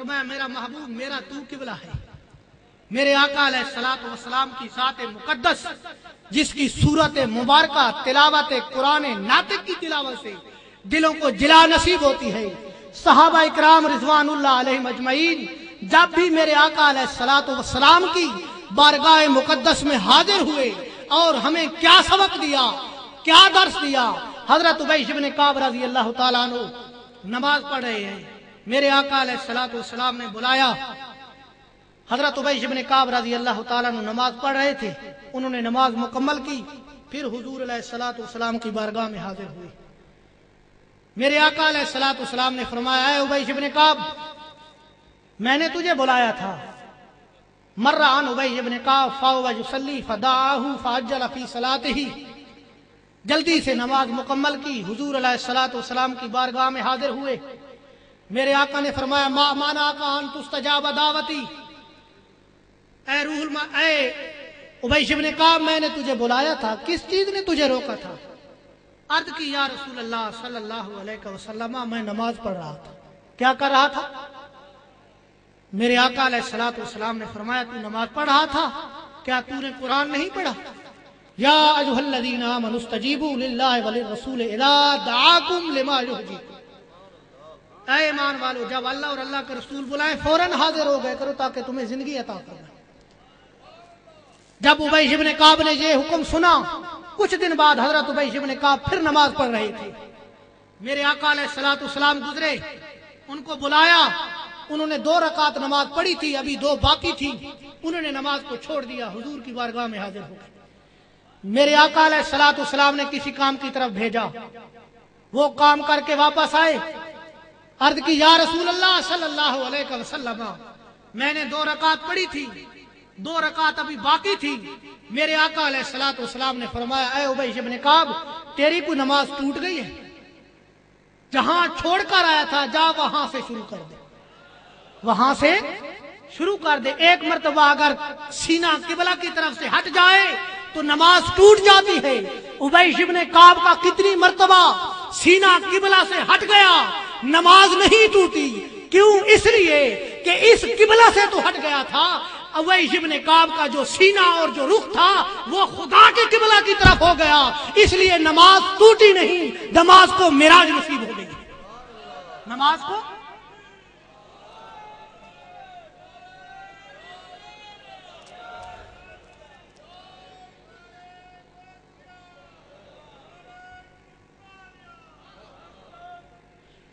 فرمایا میرا محبوب میرا تو قبلہ ہے، میرے آقا علیہ الصلوۃ والسلام کی ذات مقدس جس کی صورت مبارکہ تلاوت قرآن ناطق کی تلاوت سے دلوں کو جلا نصیب ہوتی ہے۔ صحابہ اکرام رضوان اللہ علیہم اجمعین جب بھی میرے آقا علیہ الصلوۃ والسلام کی بارگاہ مقدس میں حاضر ہوئے اور ہمیں کیا سبق دیا، کیا درس دیا۔ حضرت ابی بن کعب رضی اللہ تعالیٰ عنہ نماز پڑھ رہے ہیں، میرے آقا علیہ الصلوۃ والسلام نے بلایا۔ حضرت ابی بن کعب رضی اللہ تعالیٰ عنہ نماز پڑھ رہے تھے، انہوں نے نماز مکمل کی، پھر حضور علیہ الصلوۃ والسلام کی بارگاہ میں حاضر ہوئے۔ میرے آقا علیہ الصلوۃ والسلام نے فرمایا اے ابی بن کعب میں نے تجھے بلایا تھا۔ مر عن ابی بن کعب فهو يصلي فدعاه فعجل في صلاته، جلدی سے نماز مکمل کی، حضور علیہ الصلوۃ والسلام کی بارگاہ میں حاضر ہوئے۔ میرے آقا نے فرمایا ما منعک ان تستجاب دعوتی، اے روح اے ابی بن کعب میں نے تجھے بلایا تھا، کس چیز نے تجھے روکا تھا؟ عرض کی یا رسول اللہ صلی اللہ علیہ وسلم میں نماز پڑھ رہا تھا۔ کیا کر رہا تھا؟ میرے آقا علیہ الصلوۃ والسلام نے فرمایا تو نماز پڑھ رہا تھا، کیا تو نے قرآن نہیں پڑھا؟ یا ایھا الذین آمنوا استجیبوا للہ وللرسول اذا دعاکم لما یحییکم، اے ایمان والو جب اللہ اور اللہ کے رسول بلائیں فوراً حاضر ہو گئے کرو تاکہ تمہیں زندگی عطا فرمائے۔ جب ابی بن کعب نے یہ حکم سنا، کچھ دن بعد حضرت ابی بن کعب پھر نماز پڑھ رہے تھے۔ میرے آقا علیہ الصلوۃ والسلام گزرے، ان کو بلایا، انہوں نے 2 رکعت نماز پڑھی تھی، ابھی 2 باقی تھی، انہوں نے نماز کو چھوڑ دیا، حضور کی بارگاہ میں حاضر ہو گئے۔ میرے آقا علیہ الصلوۃ والسلام نے کسی کام کی طرف بھیجا، وہ کام کر کے واپس آئے، عرض کی یا رسول اللہ صلی اللہ علیہ وسلم میں نے 2 رکعت پڑھی تھی، 2 رکعت ابھی باقی تھی۔ میرے آقا علیہ الصلوۃ والسلام نے فرمایا اے ابی بن کعب تیری کوئی نماز ٹوٹ گئی ہے؟ جہاں چھوڑ کر آیا تھا جا وہاں سے شروع کر دے، وہاں سے شروع کر دے۔ ایک مرتبہ اگر سینہ قبلہ کی طرف سے ہٹ جائے تو نماز ٹوٹ جاتی ہے۔ ابی بن کعب کا کتنی مرتبہ سینہ قبلہ سے ہٹ گیا، نماز نہیں ٹوٹی۔ کیوں؟ اس لیے کہ اس قبلہ سے تو ہٹ گیا تھا، ابی بن کعب کا جو سینہ اور جو رخ تھا وہ خدا کے قبلہ کی طرف ہو گیا، اس لیے نماز ٹوٹی نہیں، نماز کو معراج نصیب ہو گئی، نماز کو۔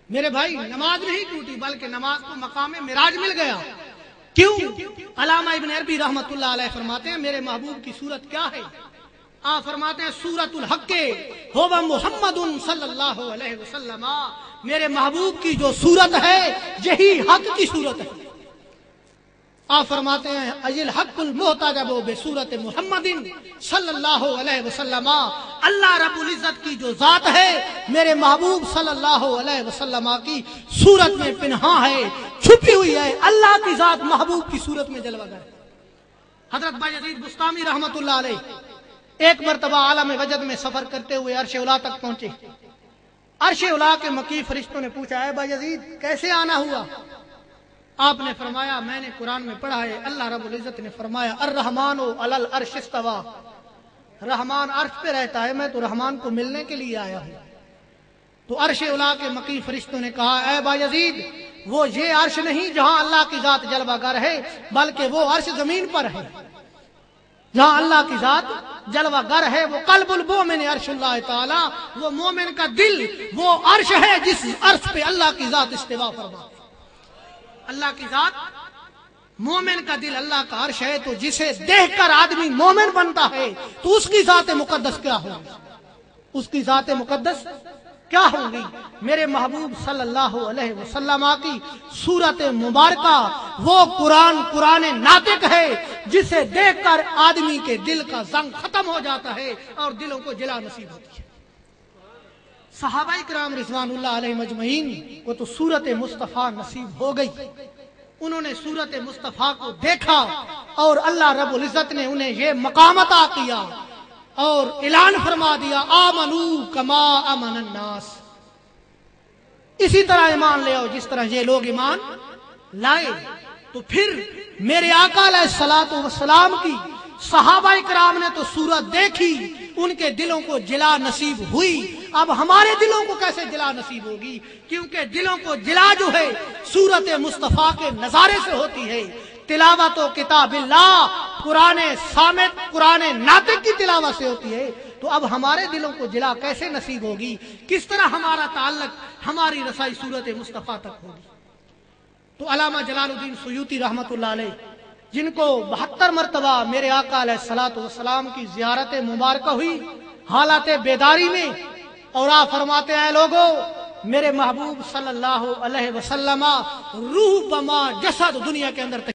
میرے بھائی نماز نہیں ٹوٹی بلکہ نماز کو مقام معراج مل گیا۔ کیوں؟ علامہ ابن عربی رحمۃ اللہ علیہ فرماتے ہیں میرے محبوب کی صورت کیا ہے؟ آپ فرماتے ہیں سورۃ الحق ہو محمد صلی اللہ علیہ وسلم، میرے محبوب کی جو صورت ہے یہی حق کی صورت ہے۔ آپ فرماتے ہیں اجل حق المحتجب بصورت محمد صلی اللہ علیہ وسلم، اللہ رب العزت کی جو ذات ہے میرے محبوب صلی اللہ علیہ وسلم کی صورت میں پنہاں ہے، چھپی ہوئی ہے، اللہ کی ذات محبوب کی صورت میں جلوہ گر ہے۔ حضرت بایزید بستامی رحمت اللہ علیہ ایک مرتبہ عالم وجد میں سفر کرتے ہوئے عرش اولا تک پہنچے۔ عرش اولا کے مکی فرشتوں نے پوچھا اے بایزید کیسے آنا ہوا؟ آپ نے فرمایا میں نے قرآن میں پڑھا ہے، اللہ رب العزت نے فرمایا الرحمن علی العرش استویٰ، رحمان عرش پہ رہتا ہے، میں تو رحمان کو ملنے کے لیے آیا ہوں۔ تو عرش اولا کے مکی فرشتوں نے کہا اے بایزید وہ یہ عرش نہیں جہاں اللہ کی ذات جلوہ گر ہے، بلکہ وہ عرش زمین پر ہے جہاں اللہ کی ذات جلوہ گر ہے۔ وہ قلب المومن عرش اللہ تعالی، وہ مومن کا دل وہ عرش ہے جس عرش پہ اللہ کی ذات استوا فرما۔ اللہ کی ذات، مومن کا دل اللہ کا عرش ہے، تو جسے دیکھ کر آدمی مومن بنتا ہے تو اس کی ذات مقدس کیا ہوگی، اس کی ذات مقدس کیا ہوگی؟ میرے محبوب صلی اللہ علیہ وسلم کی صورت مبارکہ وہ قرآن ناطق ہے جسے دیکھ کر آدمی کے دل کا زنگ ختم ہو جاتا ہے اور دلوں کو جلا نصیب ہوتی ہے۔ صحابہ کرام رضوان اللہ علیہ مجمعین کو تو صورت مصطفیٰ نصیب ہو گئی، انہوں نے صورت مصطفیٰ کو دیکھا اور اللہ رب العزت نے انہیں یہ مقام عطا کیا اور اعلان فرما دیا آمنو کما آمن الناس، اسی طرح ایمان لے آؤ جس طرح یہ لوگ ایمان لائے تو پھر میرے آقا علیہ الصلوۃ والسلام کی صحابہ کرام نے تو صورت دیکھی، ان کے دلوں کو جلا نصیب ہوئی۔ اب ہمارے دلوں کو کیسے جلا نصیب ہوگی؟ کیونکہ دلوں کو جلا جو ہے صورت مصطفیٰ کے نظارے سے ہوتی ہے۔ تلاوت و کتاب اللہ، قرآن صامت، قرآن ناطق کی تلاوت سے ہوتی ہے۔ تو اب ہمارے دلوں کو جلا کیسے نصیب ہوگی؟ کس طرح ہمارا تعلق، ہماری رسائی صورت مصطفیٰ تک ہوگی؟ تو علامہ جلال الدین سیوطی رحمۃ اللہ علیہ، جن کو 72 مرتبہ میرے آقا علیہ الصلوۃ والسلام کی زیارت مبارکہ ہوئی حالات بیداری میں، اور آپ فرماتے ہیں لوگوں میرے محبوب صلی اللہ علیہ وسلم روح بما جسد دنیا کے اندر